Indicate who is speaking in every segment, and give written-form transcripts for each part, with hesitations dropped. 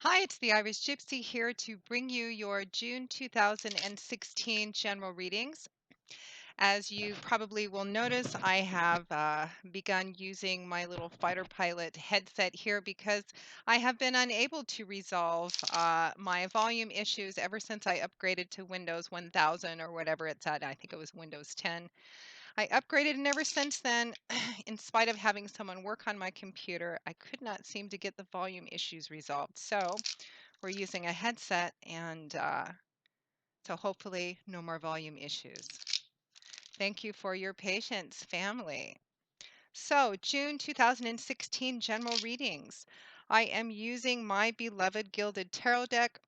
Speaker 1: Hi, it's the Irish Gypsy here to bring you your June 2016 general readings. As you probably will notice, I have begun using my little fighter pilot headset here because I have been unable to resolve my volume issues ever since I upgraded to Windows 1000 or whatever it's at. I think it was Windows 10. I upgraded, and ever since then, in spite of having someone work on my computer, I could not seem to get the volume issues resolved. So we're using a headset, and so hopefully no more volume issues. Thank you for your patience, family. So, June 2016 general readings. I am using my beloved Gilded Tarot deck,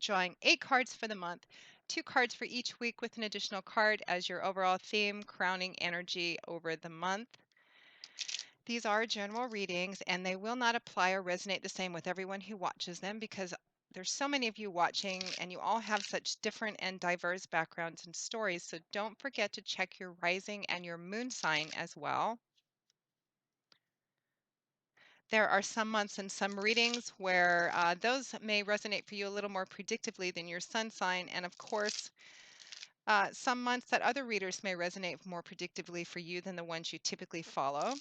Speaker 1: drawing 8 cards for the month, 2 cards for each week with an additional card as your overall theme, crowning energy over the month. These are general readings, and they will not apply or resonate the same with everyone who watches them because there's so many of you watching and you all have such different and diverse backgrounds and stories. So don't forget to check your rising and your moon sign as well. There are some months and some readings where those may resonate for you a little more predictably than your sun sign. And of course, some months that other readers may resonate more predictably for you than the ones you typically follow.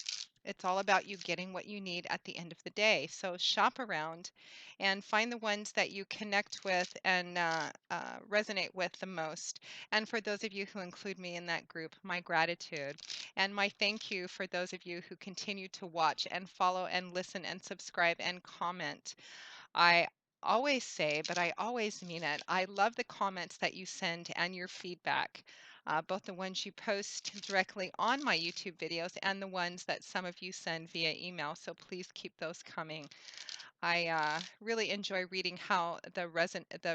Speaker 1: It's all about you getting what you need at the end of the day. So shop around and find the ones that you connect with and resonate with the most. And for those of you who include me in that group, my gratitude and my thank you for those of you who continue to watch and follow and listen and subscribe and comment. I always say, but I always mean it, I love the comments that you send and your feedback, both the ones you post directly on my YouTube videos and the ones that some of you send via email. So please keep those coming. I really enjoy reading how the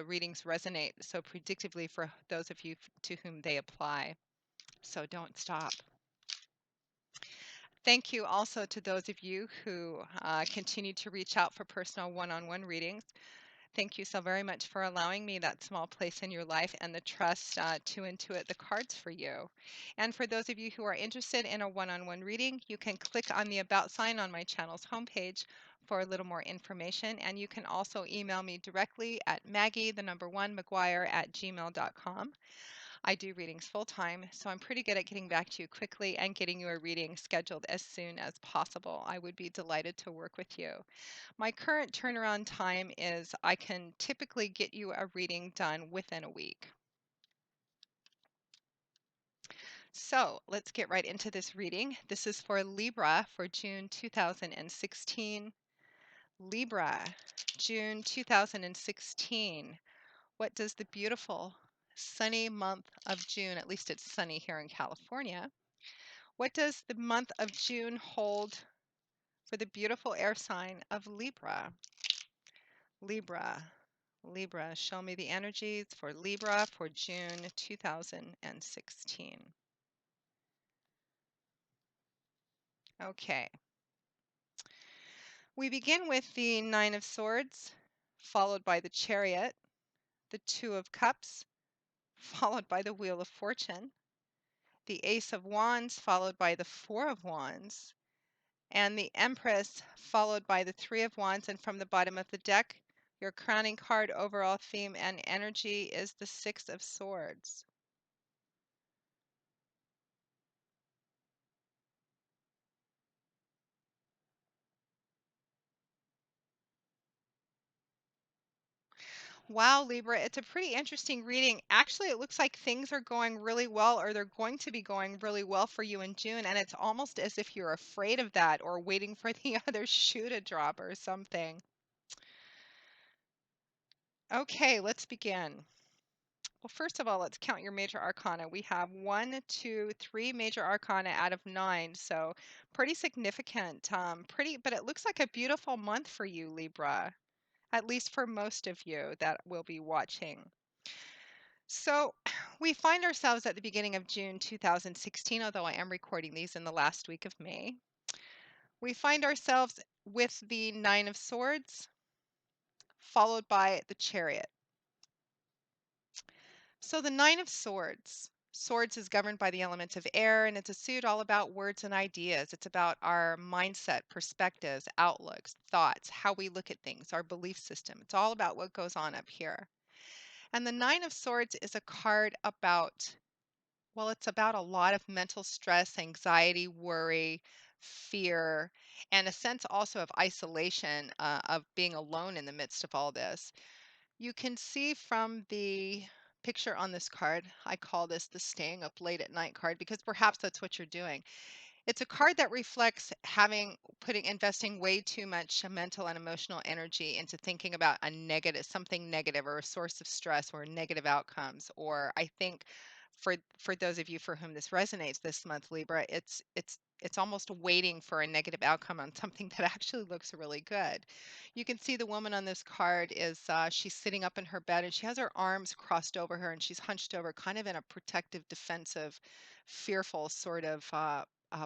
Speaker 1: readings resonate so predictably for those of you to whom they apply. So don't stop. Thank you also to those of you who continue to reach out for personal one-on-one readings. Thank you so very much for allowing me that small place in your life and the trust to intuit the cards for you. And for those of you who are interested in a one-on-one reading, you can click on the About sign on my channel's homepage for a little more information. And you can also email me directly at Maggie1McGuire@gmail.com. I do readings full time, so I'm pretty good at getting back to you quickly and getting you a reading scheduled as soon as possible. I would be delighted to work with you. My current turnaround time is I can typically get you a reading done within a week. So let's get right into this reading. This is for Libra for June 2016. Libra, June 2016. What does the beautiful sunny month of June, at least it's sunny here in California, what does the month of June hold for the beautiful air sign of Libra? Libra, Libra, show me the energies for Libra for June 2016. Okay, we begin with the Nine of Swords, followed by the Chariot, the Two of Cups, followed by the Wheel of Fortune, the Ace of Wands, followed by the Four of Wands, and the Empress, followed by the Three of Wands. And from the bottom of the deck, your crowning card, overall theme and energy is the Six of Swords. Wow, Libra, it's a pretty interesting reading. Actually, it looks like things are going really well, or they're going to be going really well for you in June. And it's almost as if you're afraid of that or waiting for the other shoe to drop or something. Okay, let's begin. Well, first of all, let's count your major arcana. We have 1, 2, 3 major arcana out of 9, so pretty significant. But it looks like a beautiful month for you, Libra, at least for most of you that will be watching. So we find ourselves at the beginning of June 2016, although I am recording these in the last week of May. We find ourselves with the Nine of Swords, followed by the Chariot. So the Nine of Swords. Swords is governed by the element of air, and it's a suit all about words and ideas. It's about our mindset, perspectives, outlooks, thoughts, how we look at things, our belief system. It's all about what goes on up here. And the Nine of Swords is a card about, well, it's about a lot of mental stress, anxiety, worry, fear, and a sense also of isolation, of being alone in the midst of all this. You can see from the picture on this card, I call this the staying up late at night card because perhaps that's what you're doing. It's a card that reflects investing way too much mental and emotional energy into thinking about something negative or a source of stress or negative outcomes. Or I think for those of you for whom this resonates this month, Libra, it's almost waiting for a negative outcome on something that actually looks really good. You can see the woman on this card is she's sitting up in her bed and she has her arms crossed over her and she's hunched over, kind of in a protective, defensive, fearful sort of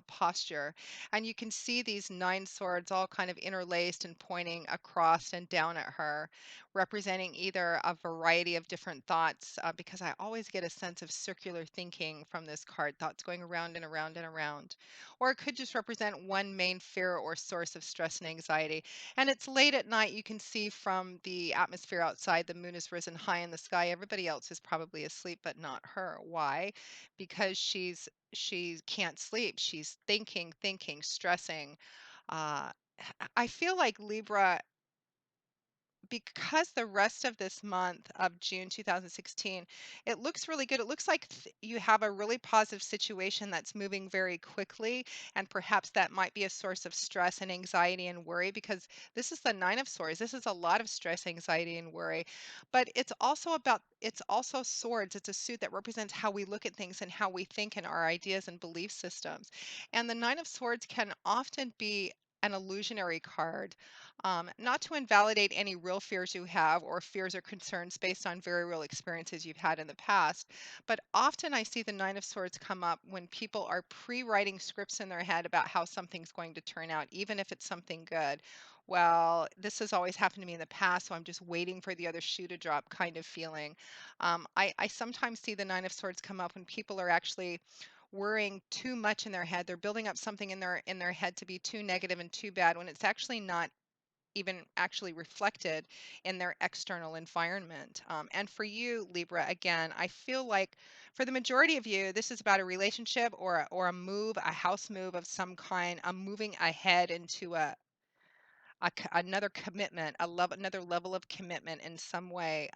Speaker 1: posture. And you can see these nine swords all kind of interlaced and pointing across and down at her, representing either a variety of different thoughts, because I always get a sense of circular thinking from this card, thoughts going around and around and around. Or it could just represent one main fear or source of stress and anxiety. And it's late at night. You can see from the atmosphere outside, the moon has risen high in the sky. Everybody else is probably asleep, but not her. Why? Because she can't sleep. She's thinking, stressing. Uh, I feel like Libra, because the rest of this month of June 2016, it looks really good. It looks like you have a really positive situation that's moving very quickly, and perhaps that might be a source of stress and anxiety and worry because this is the Nine of Swords. This is a lot of stress, anxiety, and worry. But it's also swords. It's a suit that represents how we look at things and how we think and our ideas and belief systems. And the Nine of Swords can often be an illusionary card, not to invalidate any real fears you have or fears or concerns based on very real experiences you've had in the past. But often I see the Nine of Swords come up when people are pre-writing scripts in their head about how something's going to turn out, even if it's something good. Well, this has always happened to me in the past, so I'm just waiting for the other shoe to drop kind of feeling. I sometimes see the Nine of Swords come up when people are actually worrying too much in their head. They're building up something in their head to be too negative and too bad when it's actually not even actually reflected in their external environment. And for you, Libra, again, I feel like for the majority of you, this is about a relationship or a move, a house move of some kind. I'm moving ahead into another commitment, another level of commitment in some way.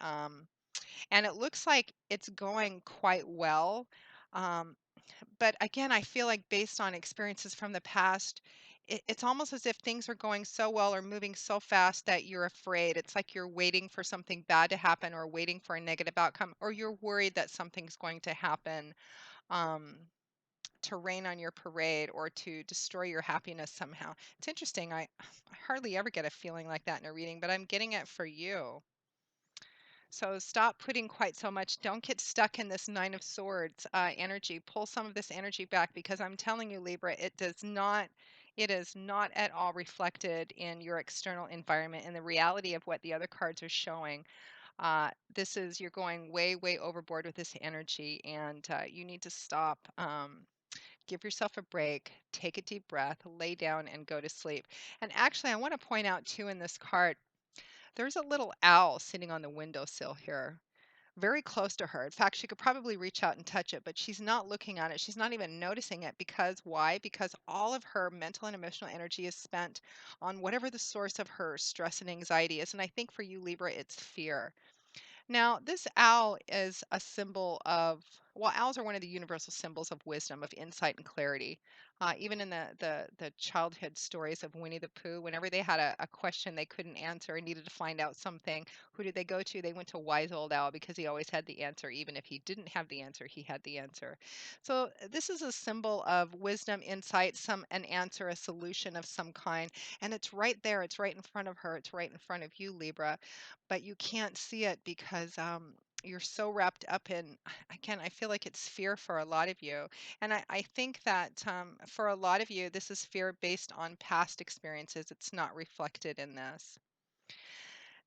Speaker 1: And it looks like it's going quite well. Um, but again, I feel like based on experiences from the past, it's almost as if things are going so well or moving so fast that you're afraid. It's like you're waiting for something bad to happen or waiting for a negative outcome, or you're worried that something's going to happen, um, to rain on your parade or to destroy your happiness somehow. It's interesting. I hardly ever get a feeling like that in a reading, but I'm getting it for you. So stop putting quite so much. Don't get stuck in this Nine of Swords energy. Pull some of this energy back because I'm telling you, Libra, it is not at all reflected in your external environment and the reality of what the other cards are showing. You're going way, way overboard with this energy, and you need to stop. Give yourself a break, take a deep breath, lay down, and go to sleep. And actually, I want to point out too in this card, there's a little owl sitting on the windowsill here, very close to her. In fact, she could probably reach out and touch it, but she's not looking at it. She's not even noticing it because why? Because all of her mental and emotional energy is spent on whatever the source of her stress and anxiety is. And I think for you, Libra, it's fear. Now, this owl is a symbol of, well, owls are one of the universal symbols of wisdom, of insight and clarity. Even in the childhood stories of Winnie the Pooh, whenever they had a question they couldn't answer and needed to find out something, who did they go to? They went to Wise Old Owl because he always had the answer. Even if he didn't have the answer, he had the answer. So this is a symbol of wisdom, insight, an answer, a solution of some kind. And it's right there. It's right in front of her. It's right in front of you, Libra, but you can't see it because you're so wrapped up in, again, I feel like it's fear for a lot of you. And I think that for a lot of you, this is fear based on past experiences. It's not reflected in this.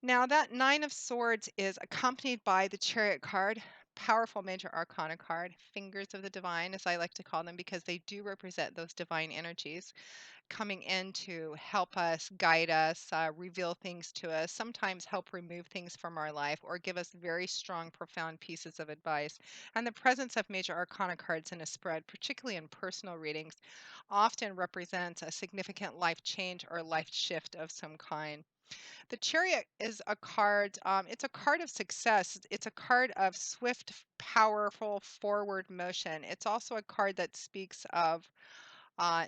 Speaker 1: Now, that Nine of Swords is accompanied by the Chariot card. powerful major arcana card, fingers of the divine, as I like to call them, because they do represent those divine energies coming in to help us, guide us, reveal things to us, sometimes help remove things from our life, or give us very strong, profound pieces of advice. And the presence of major arcana cards in a spread, particularly in personal readings, often represents a significant life change or life shift of some kind. The chariot is a card, it's a card of success. It's a card of swift, powerful forward motion. It's also a card that speaks of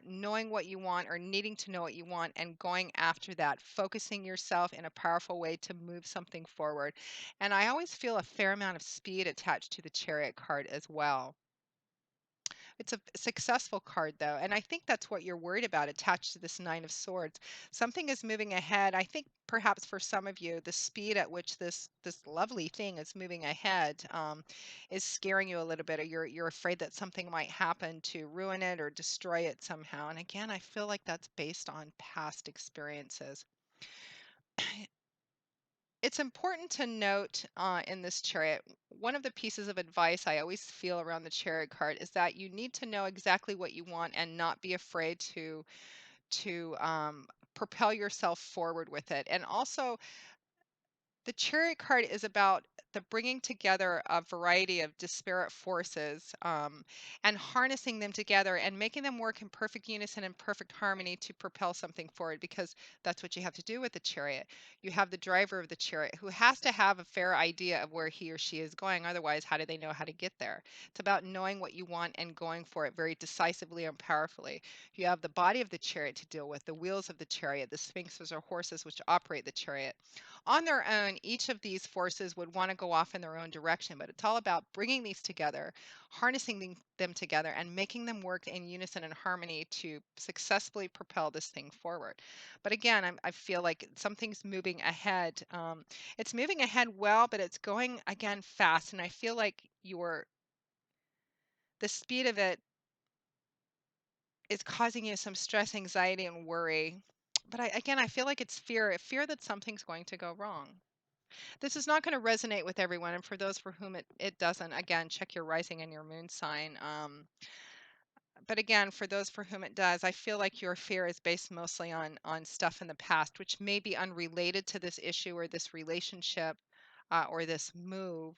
Speaker 1: knowing what you want or needing to know what you want and going after that, focusing yourself in a powerful way to move something forward. And I always feel a fair amount of speed attached to the chariot card as well. It's a successful card, though, and I think that's what you're worried about attached to this Nine of Swords. Something is moving ahead. I think perhaps for some of you, the speed at which this lovely thing is moving ahead is scaring you a little bit, or you're afraid that something might happen to ruin it or destroy it somehow. And again, I feel like that's based on past experiences. It's important to note in this chariot, one of the pieces of advice I always feel around the chariot card is that you need to know exactly what you want and not be afraid to propel yourself forward with it. And also, the chariot card is about the bringing together a variety of disparate forces and harnessing them together and making them work in perfect unison and perfect harmony to propel something forward, because that's what you have to do with the chariot. You have the driver of the chariot who has to have a fair idea of where he or she is going. Otherwise, how do they know how to get there? It's about knowing what you want and going for it very decisively and powerfully. You have the body of the chariot to deal with, the wheels of the chariot, the sphinxes or horses which operate the chariot. On their own, each of these forces would want to go off in their own direction, but it's all about bringing these together, harnessing them together, and making them work in unison and harmony to successfully propel this thing forward. But again, I feel like something's moving ahead. It's moving ahead well, but it's going again fast, and I feel like the speed of it is causing you some stress, anxiety, and worry. But I feel like it's fear that something's going to go wrong. This is not going to resonate with everyone, and for those for whom it doesn't, again, check your rising and your moon sign. But again, for those for whom it does, I feel like your fear is based mostly on stuff in the past, which may be unrelated to this issue or this relationship or this move.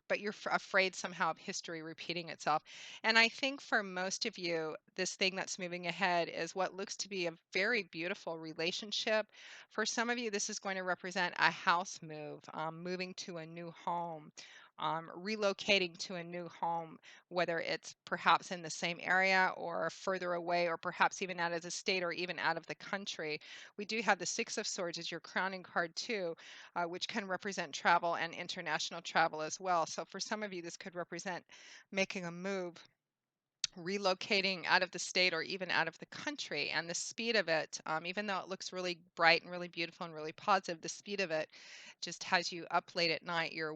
Speaker 1: But you're afraid somehow of history repeating itself. And I think for most of you, this thing that's moving ahead is what looks to be a very beautiful relationship. For some of you, this is going to represent a house move, moving to a new home. Relocating to a new home, whether it's perhaps in the same area or further away, or perhaps even out of the state or even out of the country. We do have the Six of Swords as your crowning card too, which can represent travel and international travel as well. So for some of you, this could represent making a move, relocating out of the state or even out of the country. And the speed of it, even though it looks really bright and really beautiful and really positive, the speed of it just has you up late at night. You're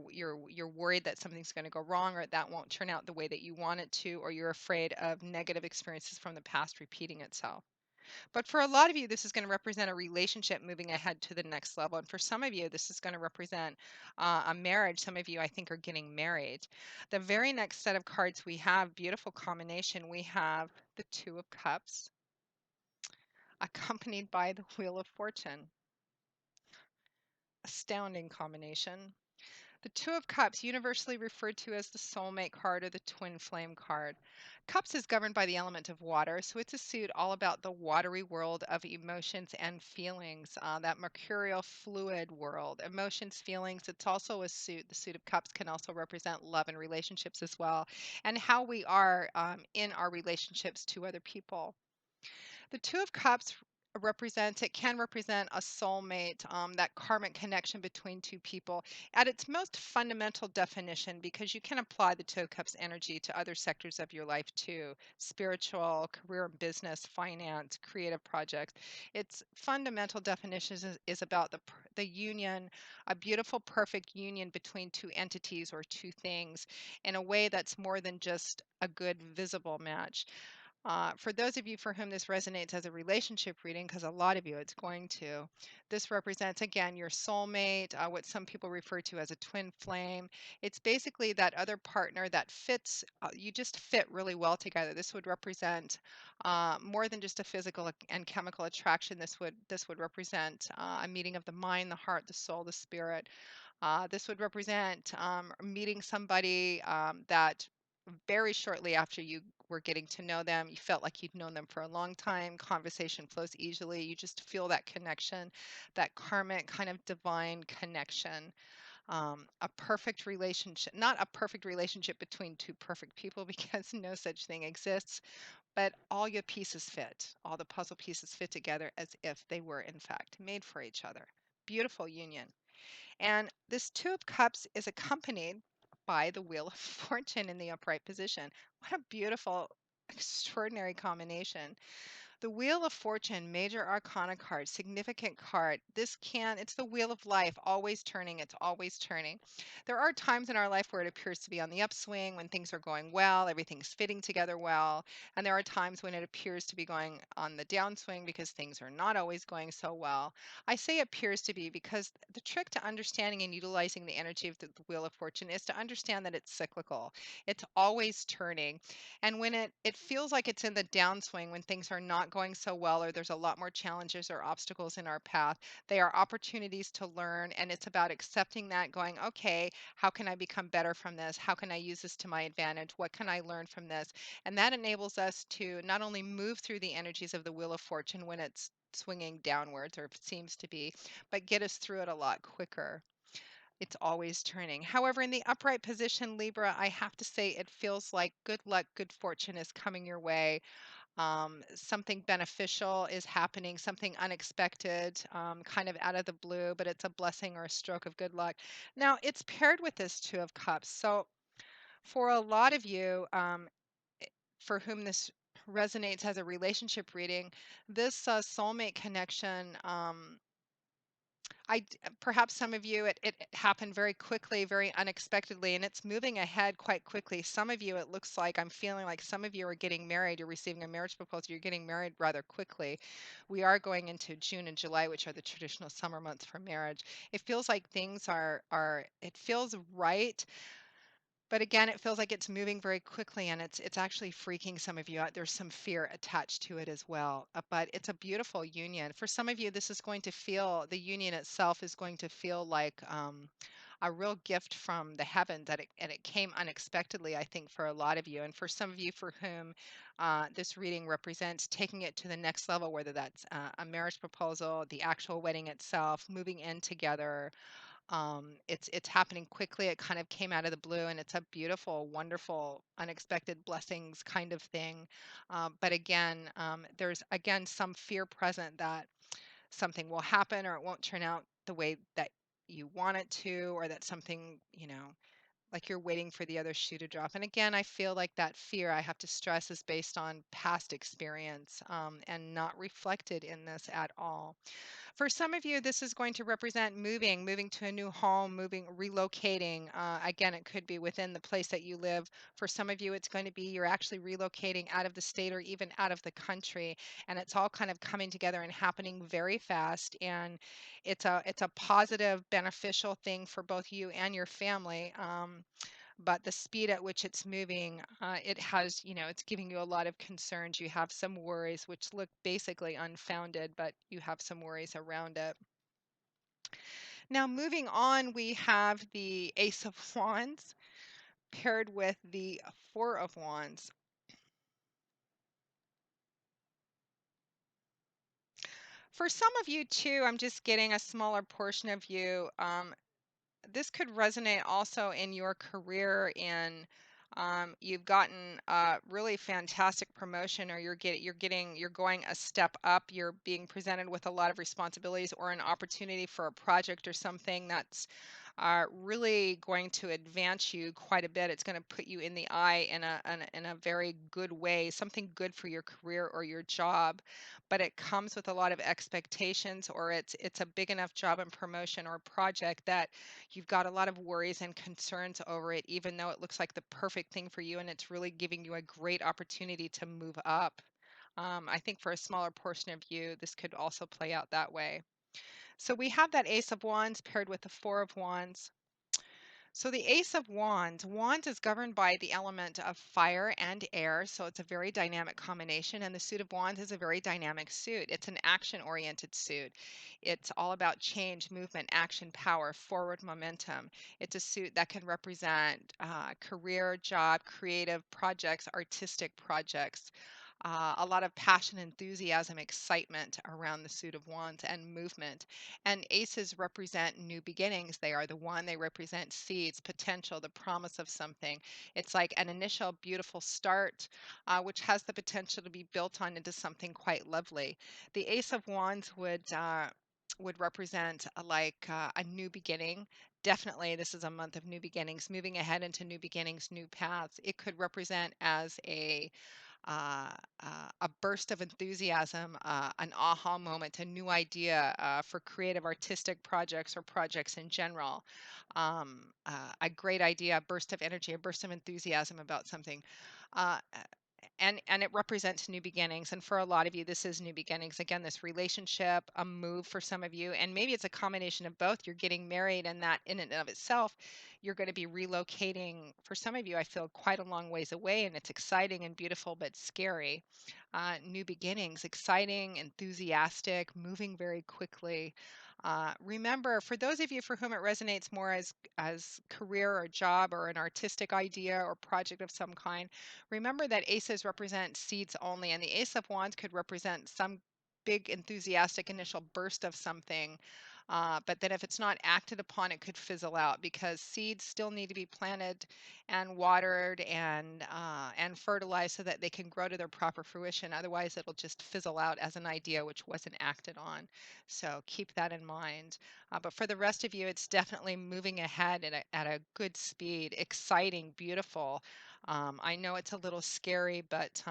Speaker 1: worried that something's going to go wrong, or that won't turn out the way that you want it to, or you're afraid of negative experiences from the past repeating itself. But for a lot of you, this is going to represent a relationship moving ahead to the next level. And for some of you, this is going to represent a marriage. Some of you, I think, are getting married. The very next set of cards we have, beautiful combination, we have the Two of Cups, accompanied by the Wheel of Fortune. Astounding combination. The Two of Cups, universally referred to as the Soulmate card or the Twin Flame card. Cups is governed by the element of water, so it's a suit all about the watery world of emotions and feelings, that mercurial fluid world. Emotions, feelings, it's also a suit. The suit of Cups can also represent love and relationships as well, and how we are in our relationships to other people. The Two of Cups it can represent a soulmate, that karmic connection between two people at its most fundamental definition, because you can apply the Two of Cups energy to other sectors of your life too: spiritual, career and business, finance, creative projects. Its fundamental definition is about the union, a beautiful, perfect union between two entities or two things in a way that's more than just a good visible match. For those of you for whom this resonates as a relationship reading, because a lot of you it's going to, this represents again your soulmate, what some people refer to as a twin flame. It's basically that other partner that fits, you just fit really well together. This would represent more than just a physical and chemical attraction. This would represent a meeting of the mind, the heart, the soul, the spirit. This would represent meeting somebody that very shortly after you were getting to know them, you felt like you'd known them for a long time. Conversation flows easily. You just feel that connection, that karmic kind of divine connection. A perfect relationship, not a perfect relationship between two perfect people because no such thing exists, but all your pieces fit. All the puzzle pieces fit together as if they were, in fact, made for each other. Beautiful union. And this Two of Cups is accompanied by the Wheel of Fortune in the upright position. What a beautiful, extraordinary combination. The Wheel of Fortune, major arcana card, significant card. It's the wheel of life, always turning. It's always turning. There are times in our life where it appears to be on the upswing, when things are going well, everything's fitting together well. And there are times when it appears to be going on the downswing because things are not always going so well. I say appears to be because the trick to understanding and utilizing the energy of the Wheel of Fortune is to understand that it's cyclical. It's always turning. And when it feels like it's in the downswing, when things are not going so well, or there's a lot more challenges or obstacles in our path, they are opportunities to learn. And it's about accepting that, going, okay, how can I become better from this? How can I use this to my advantage? What can I learn from this? And that enables us to not only move through the energies of the Wheel of Fortune when it's swinging downwards, or it seems to be, but get us through it a lot quicker. It's always turning. However, in the upright position, Libra, I have to say it feels like good luck, good fortune is coming your way. Something beneficial is happening, something unexpected, kind of out of the blue, but it's a blessing or a stroke of good luck. Now, it's paired with this Two of Cups. So, for a lot of you, for whom this resonates as a relationship reading, this soulmate connection. Perhaps some of you, it happened very quickly, very unexpectedly, and it's moving ahead quite quickly. Some of you, it looks like I'm feeling like some of you are getting married. You're receiving a marriage proposal. You're getting married rather quickly. We are going into June and July, which are the traditional summer months for marriage. It feels like things are. It feels right, but again, it feels like it's moving very quickly, and it's actually freaking some of you out. There's some fear attached to it as well. But it's a beautiful union. For some of you, this is going to feel, the union itself is going to feel like a real gift from the heavens, and it came unexpectedly, I think, for a lot of you. And for some of you for whom this reading represents taking it to the next level, whether that's a marriage proposal, the actual wedding itself, moving in together, it's happening quickly. It kind of came out of the blue, and it's a beautiful, wonderful, unexpected blessings kind of thing. But again, there's again some fear present that something will happen or it won't turn out the way that you want it to, or that something, like you're waiting for the other shoe to drop. And again, I feel like that fear, I have to stress, is based on past experience, and not reflected in this at all. For some of you, this is going to represent moving to a new home, relocating. Again, it could be within the place that you live. For some of you, it's going to be you're actually relocating out of the state or even out of the country, and it's all kind of coming together and happening very fast. And it's a positive, beneficial thing for both you and your family. But the speed at which it's moving, it has, it's giving you a lot of concerns. You have some worries, which look basically unfounded, but you have some worries around it. Now, moving on, we have the Ace of Wands paired with the Four of Wands. For some of you, too, I'm just getting a smaller portion of you. This could resonate also in your career, in you've gotten a really fantastic promotion, or you're going a step up. You're being presented with a lot of responsibilities or an opportunity for a project or something that's are really going to advance you quite a bit. It's going to put you in the eye in a very good way, something good for your career or your job. But it comes with a lot of expectations, or it's a big enough job and promotion or project that you've got a lot of worries and concerns over it, even though it looks like the perfect thing for you and it's really giving you a great opportunity to move up. I think for a smaller portion of you, this could also play out that way. So we have that Ace of Wands paired with the Four of Wands. So the Ace of Wands, Wands is governed by the element of fire and air, so it's a very dynamic combination. And the suit of Wands is a very dynamic suit. It's an action-oriented suit. It's all about change, movement, action, power, forward momentum. It's a suit that can represent career, job, creative projects, artistic projects. A lot of passion, enthusiasm, excitement around the suit of wands and movement. And aces represent new beginnings. They are the one, they represent seeds, potential, the promise of something. It's like an initial beautiful start, which has the potential to be built on into something quite lovely. The ace of wands would represent a new beginning. Definitely, this is a month of new beginnings, moving ahead into new beginnings, new paths. It could represent as uh, a burst of enthusiasm, an aha moment, a new idea for creative artistic projects or projects in general. A great idea, a burst of energy, a burst of enthusiasm about something. Uh, and it represents new beginnings, and for a lot of you this is new beginnings. Again, this relationship, a move for some of you, and maybe it's a combination of both. You're getting married, and that in and of itself, you're going to be relocating. For some of you, I feel quite a long ways away, and it's exciting and beautiful but scary. New beginnings, exciting, enthusiastic, moving very quickly. Remember, for those of you for whom it resonates more as career or job or an artistic idea or project of some kind, remember that aces represent seeds only, and the Ace of Wands could represent some big enthusiastic initial burst of something. But then if it's not acted upon, it could fizzle out because seeds still need to be planted and watered and fertilized so that they can grow to their proper fruition. Otherwise, it'll just fizzle out as an idea which wasn't acted on. So keep that in mind. But for the rest of you, it's definitely moving ahead at a good speed, exciting, beautiful. I know it's a little scary, but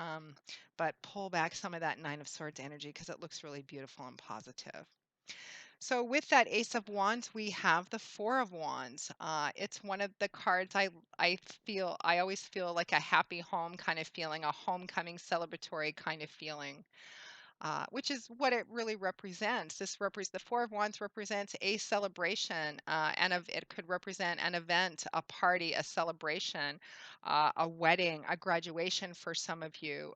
Speaker 1: pull back some of that Nine of Swords energy because it looks really beautiful and positive. So with that Ace of Wands, we have the Four of Wands. It's one of the cards I always feel like a happy home kind of feeling, a homecoming celebratory kind of feeling, which is what it really represents. The Four of Wands represents a celebration, and it could represent an event, a party, a celebration, a wedding, a graduation for some of you.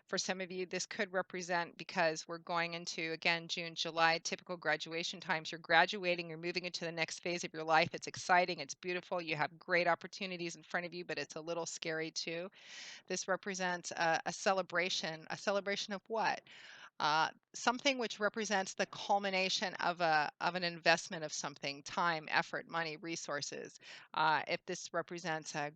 Speaker 1: For some of you, this could represent, because we're going into, again, June, July, typical graduation times. You're graduating, you're moving into the next phase of your life. It's exciting, it's beautiful. You have great opportunities in front of you, but it's a little scary too. This represents a celebration of what? Something which represents the culmination of an investment of something, time, effort, money, resources. If this represents a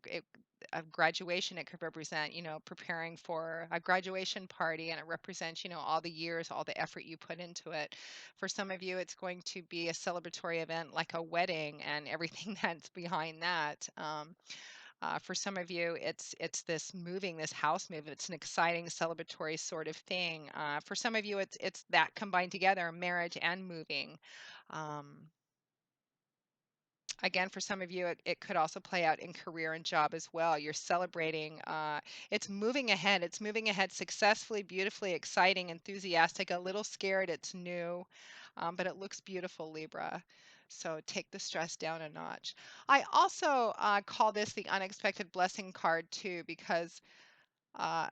Speaker 1: graduation, it could represent, preparing for a graduation party, and it represents, all the years, all the effort you put into it. For some of you, it's going to be a celebratory event like a wedding and everything that's behind that. For some of you, it's this house move. It's an exciting celebratory sort of thing. For some of you, it's that combined together, marriage and moving. Um, Again, for some of you, it could also play out in career and job as well. You're celebrating. It's moving ahead. It's moving ahead successfully, beautifully, exciting, enthusiastic, a little scared. It's new, but it looks beautiful, Libra. So take the stress down a notch. I also call this the unexpected blessing card too, because uh,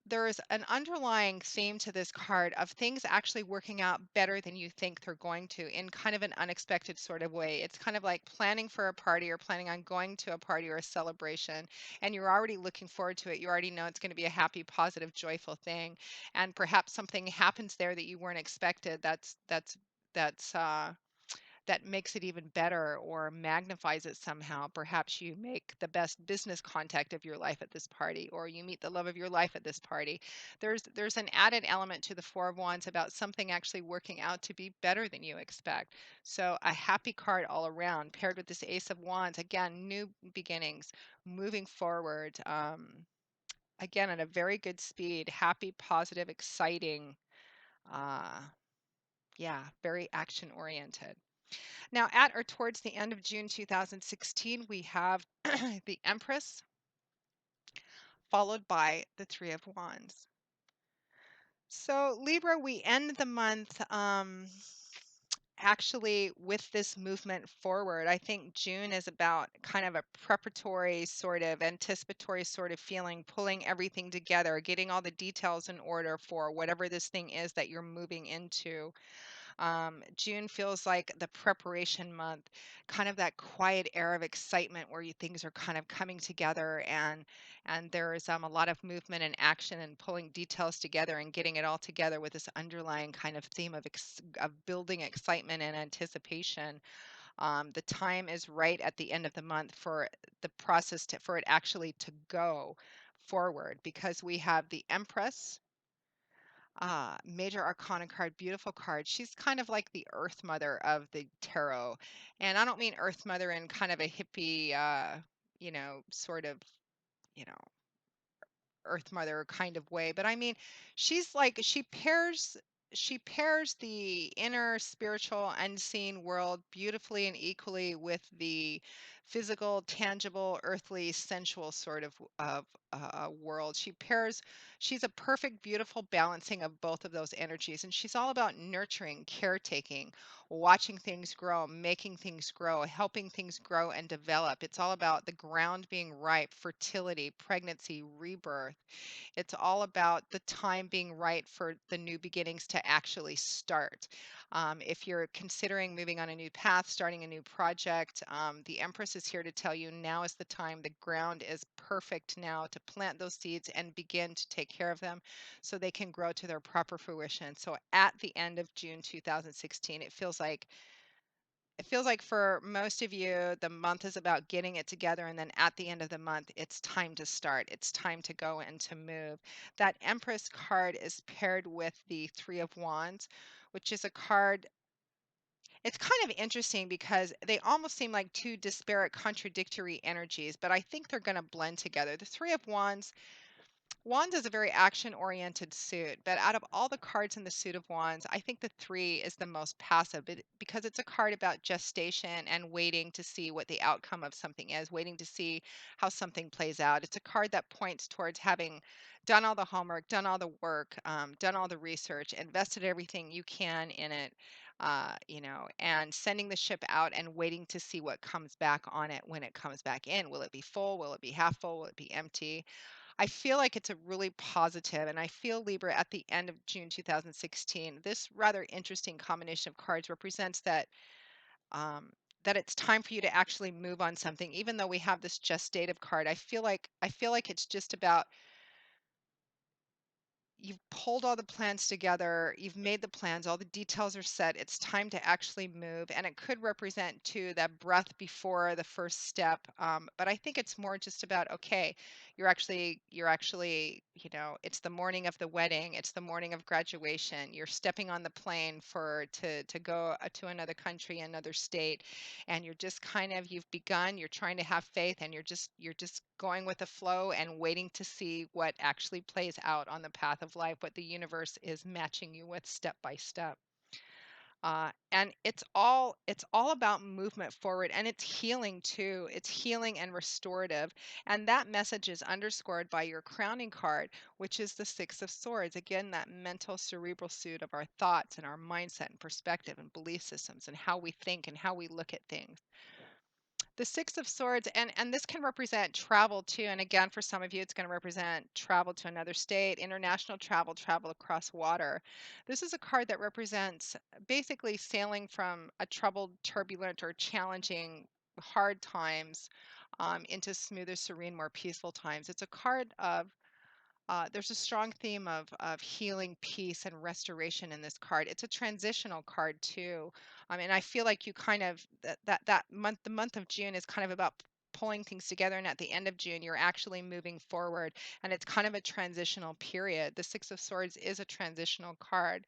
Speaker 1: there's an underlying theme to this card of things actually working out better than you think they're going to in kind of an unexpected sort of way. It's kind of like planning for a party or planning on going to a party or a celebration, and you're already looking forward to it. You already know it's going to be a happy, positive, joyful thing, and perhaps something happens there that you weren't expected. That's that makes it even better or magnifies it somehow. Perhaps you make the best business contact of your life at this party, or you meet the love of your life at this party. There's an added element to the Four of Wands about something actually working out to be better than you expect. So a happy card all around, paired with this Ace of Wands. Again, new beginnings, moving forward. Again, at a very good speed, happy, positive, exciting. Uh, yeah, very action oriented. Now, at or towards the end of June 2016, we have the Empress, followed by the Three of Wands. So, Libra, we end the month actually with this movement forward. I think June is about kind of a preparatory, sort of anticipatory sort of feeling, pulling everything together, getting all the details in order for whatever this thing is that you're moving into. June feels like the preparation month, kind of that quiet air of excitement where things are kind of coming together, and there's a lot of movement and action and pulling details together and getting it all together with this underlying kind of theme of building excitement and anticipation. The time is right at the end of the month for the process for it actually to go forward, because we have the Empress, major arcana card, beautiful card. She's kind of like the earth mother of the tarot. And I don't mean earth mother in kind of a hippie, sort of, you know, earth mother kind of way, but I mean, she's like she pairs the inner spiritual unseen world beautifully and equally with the physical, tangible, earthly, sensual sort of world. She's a perfect, beautiful balancing of both of those energies, and she's all about nurturing, caretaking, watching things grow, making things grow, helping things grow and develop. It's all about the ground being ripe, fertility, pregnancy, rebirth. It's all about the time being right for the new beginnings to actually start. If you're considering moving on a new path, starting a new project, the Empress is here to tell you now is the time. The ground is perfect now to plant those seeds and begin to take care of them so they can grow to their proper fruition. So at the end of June 2016, it feels like for most of you, the month is about getting it together. And then at the end of the month, it's time to start. It's time to go and to move. That Empress card is paired with the Three of Wands, which is a card. It's kind of interesting because they almost seem like two disparate, contradictory energies, but I think they're going to blend together. The Three of Wands is a very action-oriented suit, but out of all the cards in the suit of Wands, I think the three is the most passive, because it's a card about gestation and waiting to see what the outcome of something is, waiting to see how something plays out. It's a card that points towards having done all the homework, done all the work, done all the research, invested everything you can in it, and sending the ship out and waiting to see what comes back on it when it comes back in. Will it be full? Will it be half full? Will it be empty? I feel like it's a really positive, and I feel Libra at the end of June 2016. This rather interesting combination of cards represents um, that it's time for you to actually move on something. Even though we have this gestative card, I feel like it's just about you've pulled all the plans together, you've made the plans, all the details are set. It's time to actually move, and it could represent too that breath before the first step. But I think it's more just about, okay, you're actually, it's the morning of the wedding, it's the morning of graduation. You're stepping on the plane to go to another country, another state, and you've begun, you're trying to have faith, and you're just going with the flow and waiting to see what actually plays out on the path of life, what the universe is matching you with step by step. And it's all about movement forward, and it's healing too. It's healing and restorative, and that message is underscored by your crowning card, which is the Six of Swords. Again, that mental cerebral suit of our thoughts and our mindset and perspective and belief systems and how we think and how we look at things. The Six of Swords, and this can represent travel too. And again, for some of you, it's going to represent travel to another state, international travel, travel across water. This is a card that represents basically sailing from a troubled, turbulent, or challenging, hard times into smoother, serene, more peaceful times. It's a card of there's a strong theme of healing, peace, and restoration in this card. It's a transitional card too. And I feel like you kind of that month, the month of June, is kind of about pulling things together, and at the end of June, you're actually moving forward, and it's kind of a transitional period. The Six of Swords is a transitional card.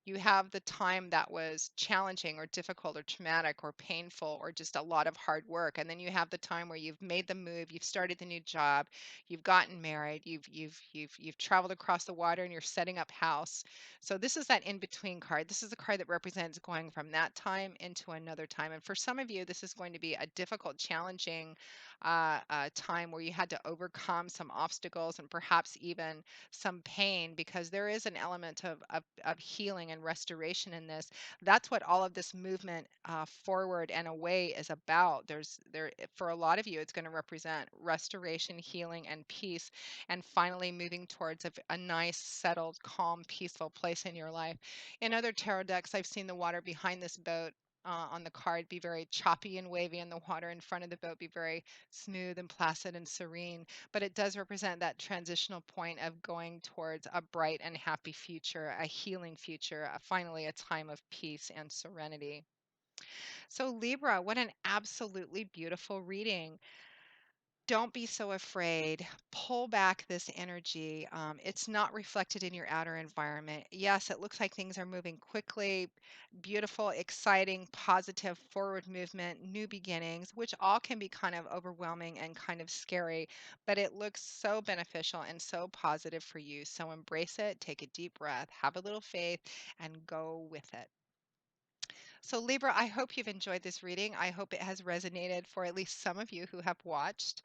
Speaker 1: You have the time that was challenging or difficult or traumatic or painful or just a lot of hard work, and then you have the time where you've made the move, you've started the new job, you've gotten married, you've traveled across the water, and you're setting up house. So this is that in between card. This is a card that represents going from that time into another time, and for some of you this is going to be a difficult, challenging time where you had to overcome some obstacles and perhaps even some pain, because there is an element of healing and restoration in this. That's what all of this movement forward and away is about. For a lot of you, it's going to represent restoration, healing, and peace, and finally moving towards a nice, settled, calm, peaceful place in your life. In other tarot decks, I've seen the water behind this boat on the card be very choppy and wavy, and the water in front of the boat be very smooth and placid and serene, but it does represent that transitional point of going towards a bright and happy future, a healing future, finally a time of peace and serenity. So, Libra, what an absolutely beautiful reading. Don't be so afraid. Pull back this energy. It's not reflected in your outer environment. Yes, it looks like things are moving quickly, beautiful, exciting, positive, forward movement, new beginnings, which all can be kind of overwhelming and kind of scary, but it looks so beneficial and so positive for you. So embrace it, take a deep breath, have a little faith, and go with it. So, Libra, I hope you've enjoyed this reading. I hope it has resonated for at least some of you who have watched.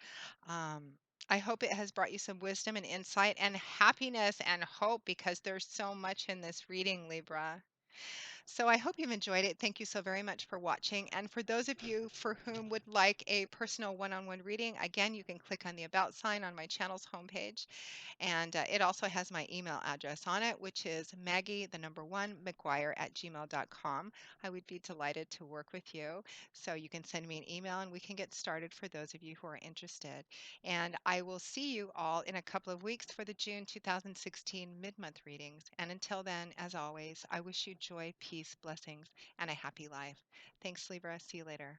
Speaker 1: Um, I hope it has brought you some wisdom and insight and happiness and hope, because there's so much in this reading, Libra. So I hope you've enjoyed it. Thank you so very much for watching. And for those of you for whom would like a personal one-on-one reading, again, you can click on the About sign on my channel's homepage. And it also has my email address on it, which is Maggie, the number one, McGuire@gmail.com. I would be delighted to work with you. So you can send me an email and we can get started for those of you who are interested. And I will see you all in a couple of weeks for the June 2016 mid-month readings. And until then, as always, I wish you joy, peace, blessings, and a happy life. Thanks, Libra. See you later.